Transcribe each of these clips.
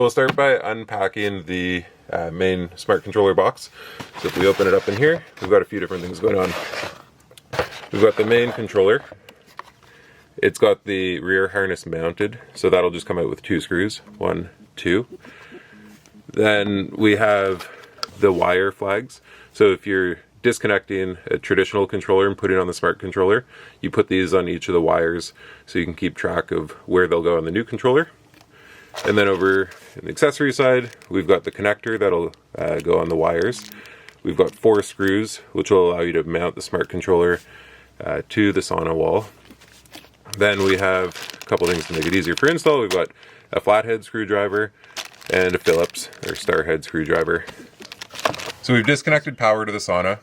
We'll start by unpacking the main smart controller box. So if we open it up in here, we've got a few different things going on. We've got the main controller. It's got the rear harness mounted, so that'll just come out with 2 screws, 1, 2. Then we have the wire flags. So if you're disconnecting a traditional controller and putting on the smart controller, you put these on each of the wires so you can keep track of where they'll go on the new controller. And then over in the accessory side, we've got the connector that'll go on the wires. We've got 4 screws, which will allow you to mount the smart controller to the sauna wall. Then we have a couple things to make it easier for install. We've got a flathead screwdriver and a Phillips or Starhead screwdriver. So we've disconnected power to the sauna.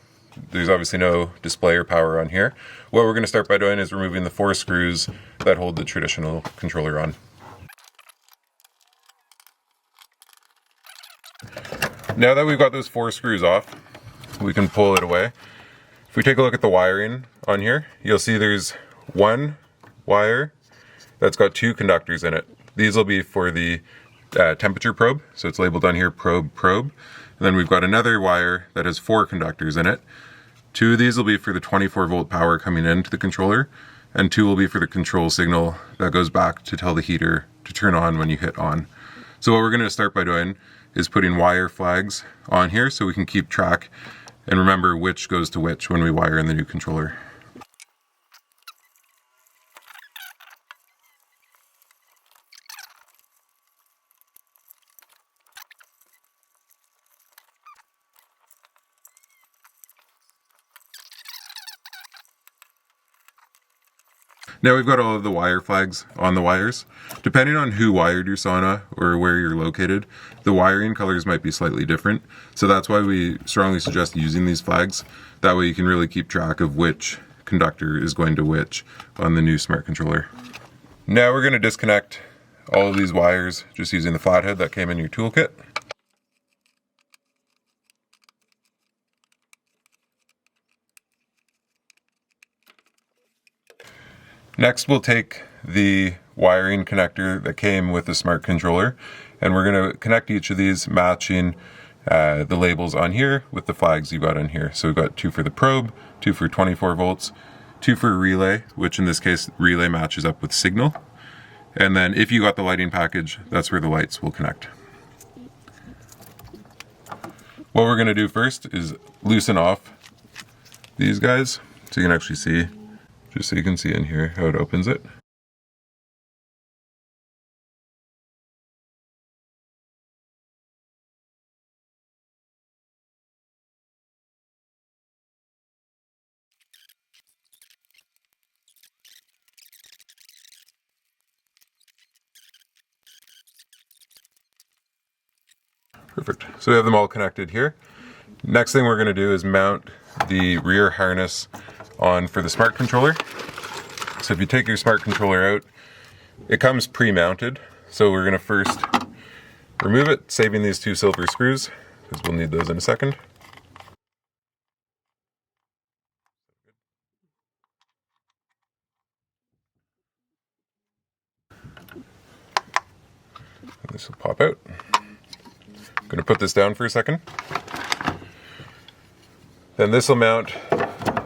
There's obviously no display or power on here. What we're going to start by doing is removing the 4 screws that hold the traditional controller on. Now that we've got those 4 screws off, we can pull it away. If we take a look at the wiring on here, you'll see there's one wire that's got 2 conductors in it. These will be for the temperature probe, so it's labeled on here probe. And then we've got another wire that has 4 conductors in it. 2 of these will be for the 24-volt power coming into the controller, and 2 will be for the control signal that goes back to tell the heater to turn on when you hit on. So what we're going to start by doing is putting wire flags on here so we can keep track and remember which goes to which when we wire in the new controller. Now we've got all of the wire flags on the wires. Depending on who wired your sauna or where you're located, the wiring colors might be slightly different. So that's why we strongly suggest using these flags. That way you can really keep track of which conductor is going to which on the new smart controller. Now we're going to disconnect all of these wires just using the flathead that came in your toolkit. Next, we'll take the wiring connector that came with the smart controller, and we're going to connect each of these matching the labels on here with the flags you've got on here. So we've got 2 for the probe, 2 for 24 volts, 2 for relay, which in this case relay matches up with signal. And then if you got the lighting package, that's where the lights will connect. What we're going to do first is loosen off these guys so you can actually see. Just so you can see in here how it opens it. Perfect. So we have them all connected here. Next thing we're going to do is mount the rear harness on for the smart controller. So if you take your smart controller out, it comes pre-mounted. So we're going to first remove it, saving these 2 silver screws, because we'll need those in a second. And this will pop out. I'm going to put this down for a second. Then this will mount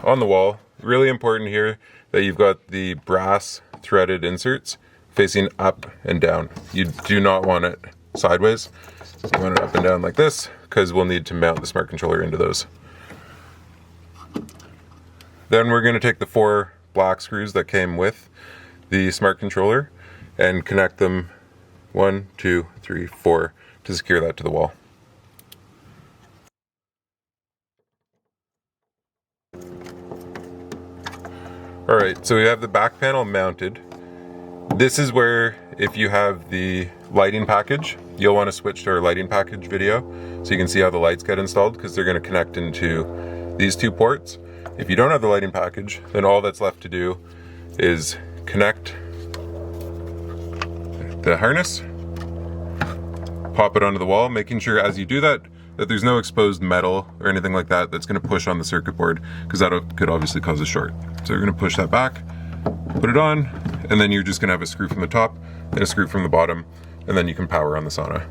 on the wall. Really important here that you've got the brass threaded inserts facing up and down. You do not want it sideways. You want it up and down like this, because we'll need to mount the smart controller into those. Then we're going to take the 4 black screws that came with the smart controller and connect them 1, 2, 3, 4 to secure that to the wall. Alright, so we have the back panel mounted. This is where, if you have the lighting package, you'll want to switch to our lighting package video so you can see how the lights get installed, because they're going to connect into these 2 ports. If you don't have the lighting package, then all that's left to do is connect the harness, pop it onto the wall, making sure as you do that there's no exposed metal or anything like that that's going to push on the circuit board, because that could obviously cause a short. So we're going to push that back, put it on, and then you're just going to have a screw from the top and a screw from the bottom, and then you can power on the sauna.